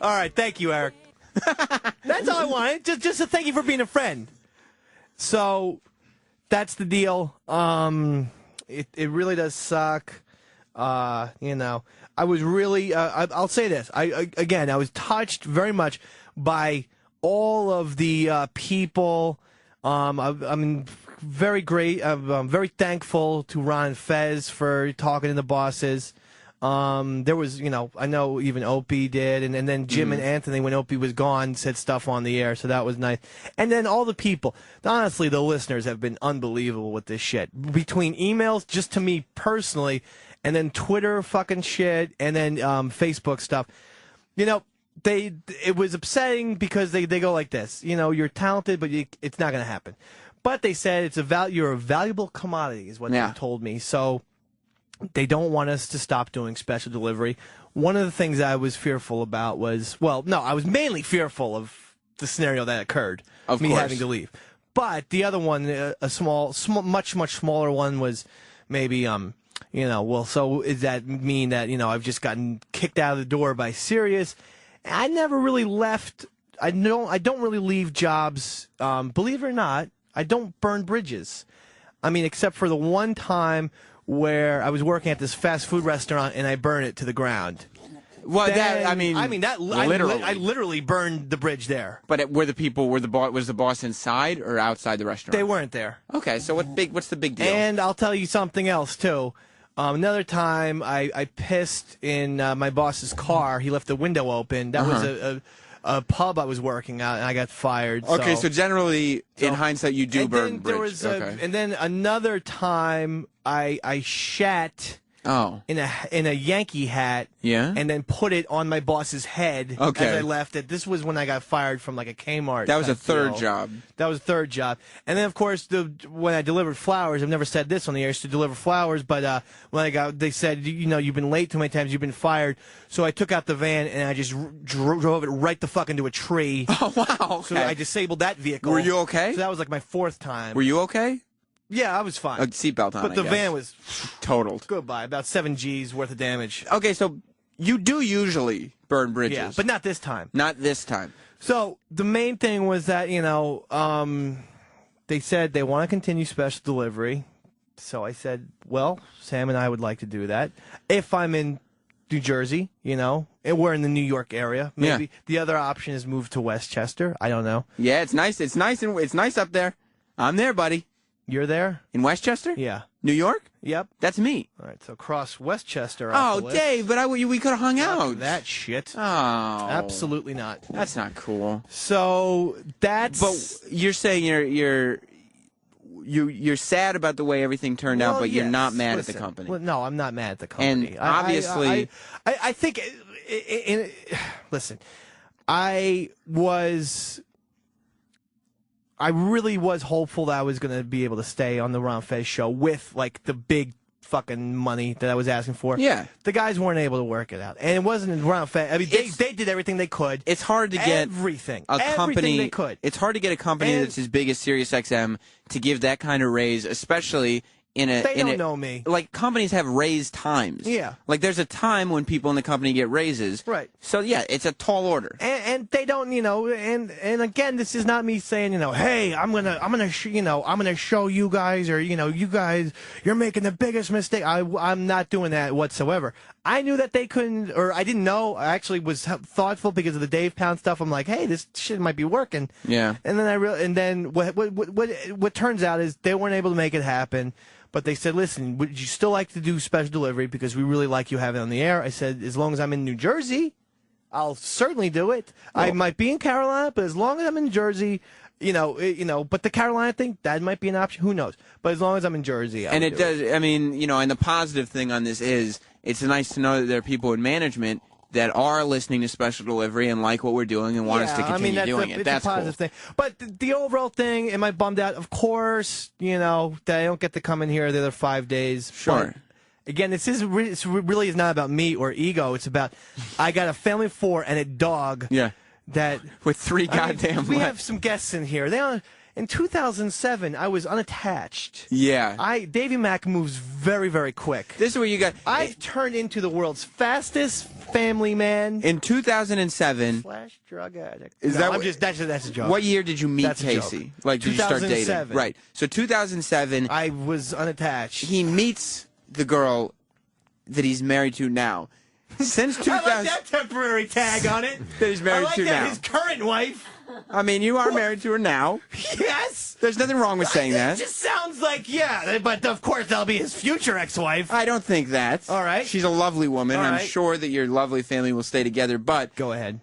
All right, thank you, Eric. That's all I wanted. Just to thank you for being a friend. So that's the deal. It really does suck. You know, I was really. I'll say this. I was touched very much by all of the people. I'm very great. I'm very thankful to Ron Fez for talking to the bosses. There was, you know, I know even Opie did, and then Jim and Anthony, when Opie was gone, said stuff on the air, so that was nice. And then all the people, honestly, the listeners have been unbelievable with this shit. Between emails, just to me personally, and then Twitter fucking shit, and then Facebook stuff. You know, it was upsetting because they go like this. You know, you're talented, but it's not going to happen. But they said you're a valuable commodity, is what they told me. So they don't want us to stop doing special delivery. One of the things I was fearful about was, I was mainly fearful of the scenario that occurred, of me having to leave. But the other one, a much smaller one, was maybe, so does that mean that, I've just gotten kicked out of the door by Sirius? I never really left. I don't really leave jobs. Believe it or not, I don't burn bridges. I mean, except for the one time where I was working at this fast food restaurant and I burned it to the ground. Well, literally. I literally burned the bridge there. But was the boss inside or outside the restaurant? They weren't there. Okay, so what's the big deal? And I'll tell you something else too. Another time I pissed in my boss's car. He left the window open. That was a pub I was working at, and I got fired. Okay, so generally, in hindsight, you do burn bridge. And then another time, I shat in a Yankee hat, and then put it on my boss's head as I left it. This was when I got fired from like a Kmart. That was a third job. That was a third job. And then, of course, when I delivered flowers, I've never said this on the air, I used to deliver flowers, but when they said, you've been late too many times, you've been fired. So I took out the van and I just drove it right the fuck into a tree. Oh, wow. Okay. So I disabled that vehicle. Were you okay? So that was like my fourth time. Were you okay? Yeah, I was fine. Seatbelt on, but the van was totaled. Goodbye. About 7 G's worth of damage. Okay, so you do usually burn bridges. Yeah, but not this time. Not this time. So the main thing was that, they said they want to continue special delivery. So I said, well, Sam and I would like to do that. If I'm in New Jersey, and we're in the New York area. Maybe the other option is move to Westchester. I don't know. Yeah, it's nice. It's nice up there. I'm there, buddy. You're there? In Westchester? Yeah. New York? Yep. That's me. All right, so cross Westchester. Oh, Dave, but we could have hung out. That shit. Oh. Absolutely not. That's not cool. So that's. But you're saying you're sad about the way everything turned out, but you're not mad at the company. Well, no, I'm not mad at the company. And obviously, I think. Listen, I really was hopeful that I was going to be able to stay on the Ron Fez show with like the big fucking money that I was asking for. Yeah. The guys weren't able to work it out. And it wasn't Ron Fez. I mean, they did everything they could. It's hard to get everything they could. It's hard to get a company that's as big as SiriusXM to give that kind of raise, especially they don't know me. Like, companies have raise times. Yeah. Like, there's a time when people in the company get raises. Right. So, yeah, it's a tall order. And they don't, and again, this is not me saying, hey, I'm gonna show you guys, or, you guys, you're making the biggest mistake. I'm not doing that whatsoever. I knew that they couldn't, or I didn't know. I actually was thoughtful because of the Dave Pound stuff. I'm like, hey, this shit might be working. Yeah. And then what turns out is they weren't able to make it happen. But they said, listen, would you still like to do special delivery because we really like you having it on the air? I said, as long as I'm in New Jersey, I'll certainly do it. Well, I might be in Carolina, but as long as I'm in Jersey, but the Carolina thing, that might be an option. Who knows? But as long as I'm in Jersey, and it does. I mean, and the positive thing on this is it's nice to know that there are people in management that are listening to special delivery and like what we're doing and want us to continue doing it. That's a positive thing. But the overall thing, am I bummed out? Of course, that I don't get to come in here the other 5 days. Sure. But again, this really is not about me or ego. It's about I got a family of 4 and a dog. Yeah. That with 3 goddamn. We have some guests in here. They don't. In 2007, I was unattached. Yeah. Davy Mack moves very, very quick. This is where you got... I've turned into the world's fastest family man. In 2007... Slash drug addict. That's a joke. What year did you meet that's Casey? Like, did you start dating? Right. So 2007... I was unattached. He meets the girl that he's married to now. Since 2000... I like that temporary tag on it. That he's married to now. His current wife. I mean, you are married to her now. Yes. There's nothing wrong with saying that. It just sounds like, yeah, but of course that'll be his future ex-wife. I don't think that. All right. She's a lovely woman. All right. I'm sure that your lovely family will stay together, but... Go ahead.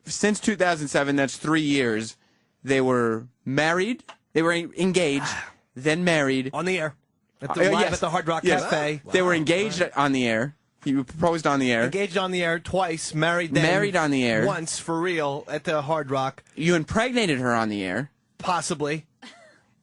Since 2007, that's 3 years, they were married, they were engaged, then married. On the air. At the Hard Rock Cafe. Wow. They were engaged on the air. He proposed on the air. Engaged on the air twice, married then. Married on the air. Once, for real, at the Hard Rock. You impregnated her on the air. Possibly.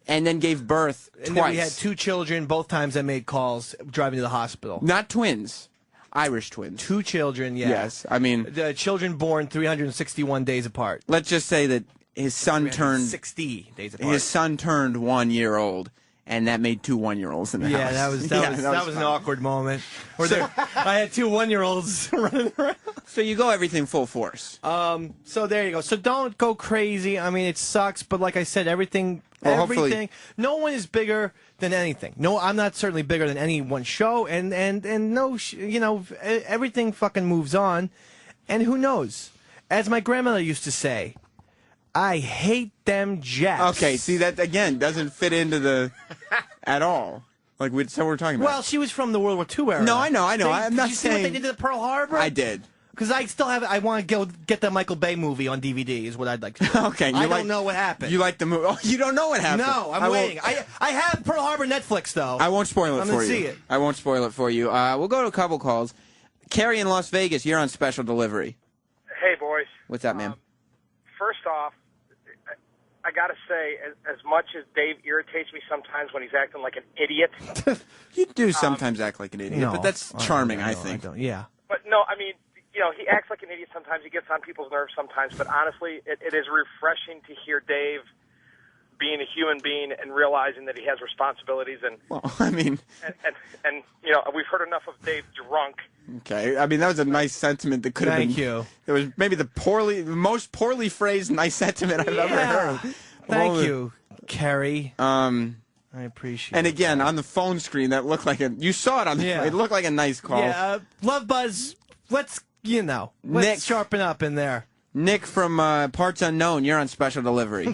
And then gave birth twice. And then we had 2 children. Both times I made calls driving to the hospital. Not twins. Irish twins. 2 children, yeah. Yes. I mean... The children born 361 days apart. Let's just say that his son turned... 60 days apart. His son turned 1 year old. And that made 2 one-year-olds in the house. Yeah, that was an awkward moment. I had 2 one-year-olds running around. So you go everything full force. So there you go. So don't go crazy. I mean, it sucks, but like I said, everything. No one is bigger than anything. No, I'm not certainly bigger than any one show, and no, everything fucking moves on, and who knows? As my grandmother used to say, I hate them Japs. Okay, see, that, again, doesn't fit into the... at all. Like, so we're talking about. Well, she was from the World War II era. No, I know. I'm not saying... Did you see what they did to Pearl Harbor? I did. Because I still have... I want to go get the Michael Bay movie on DVD, is what I'd like to do. Okay. I don't know what happened. You like the movie? Oh, you don't know what happened? No, I'm waiting. I have Pearl Harbor Netflix, though. I won't spoil it for you. I'm going to see it. I won't spoil it for you. We'll go to a couple calls. Carrie in Las Vegas, you're on special delivery. Hey, boys. What's up, man? First off, I got to say, as much as Dave irritates me sometimes when he's acting like an idiot. You do sometimes act like an idiot, but that's charming, I think. Yeah. But no, I mean, he acts like an idiot sometimes. He gets on people's nerves sometimes. But honestly, it is refreshing to hear Dave being a human being and realizing that he has responsibilities. And well, I mean, and we've heard enough of Dave drunk. Okay, I mean that was a nice sentiment that could have been. Thank you. It was maybe the most poorly phrased nice sentiment I've ever heard. Thank you, Carrie. I appreciate it. And again, on the phone screen, that looked like you saw it on the it looked like a nice call. Yeah, Love Buzz, let's Nick, sharpen up in there. Nick from Parts Unknown, you're on special delivery.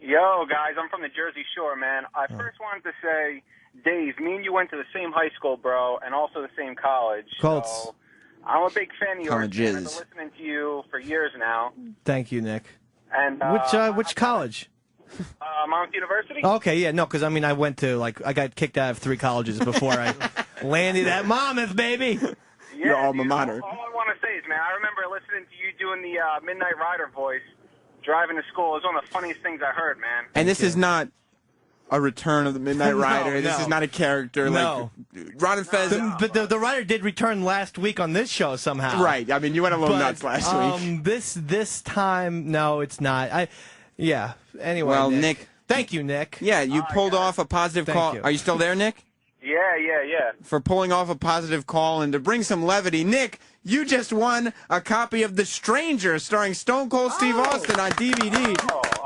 Yo, guys, I'm from the Jersey Shore, man. I first wanted to say, Dave, me and you went to the same high school, bro, and also the same college. Colts. So I'm a big fan of yours. Colleges. I've been listening to you for years now. Thank you, Nick. And which college? Mount University. Okay, yeah, no, because I mean, I got kicked out of 3 colleges before I landed at Monmouth, baby. Yeah, your alma mater. All I want to say is, man, I remember listening to you doing the Midnight Rider voice, driving to school. It was one of the funniest things I heard, man. And this is not a return of the Midnight Rider. No. This is not a character. No. Like Ron Fez. But the Rider did return last week on this show somehow. Right. I mean, you went a little nuts last week. This time, no, it's not. Yeah. Anyway. Well, Nick. Thank you, Nick. Yeah, you pulled off a positive call. you. Are you still there, Nick? Yeah. For pulling off a positive call and to bring some levity. Nick, you just won a copy of The Stranger starring Stone Cold Steve Austin on DVD.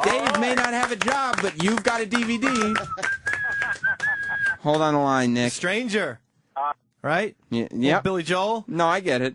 Dave may not have a job, but you've got a DVD. Hold on the line, Nick. Stranger. Right? Yeah. Billy Joel? No, I get it.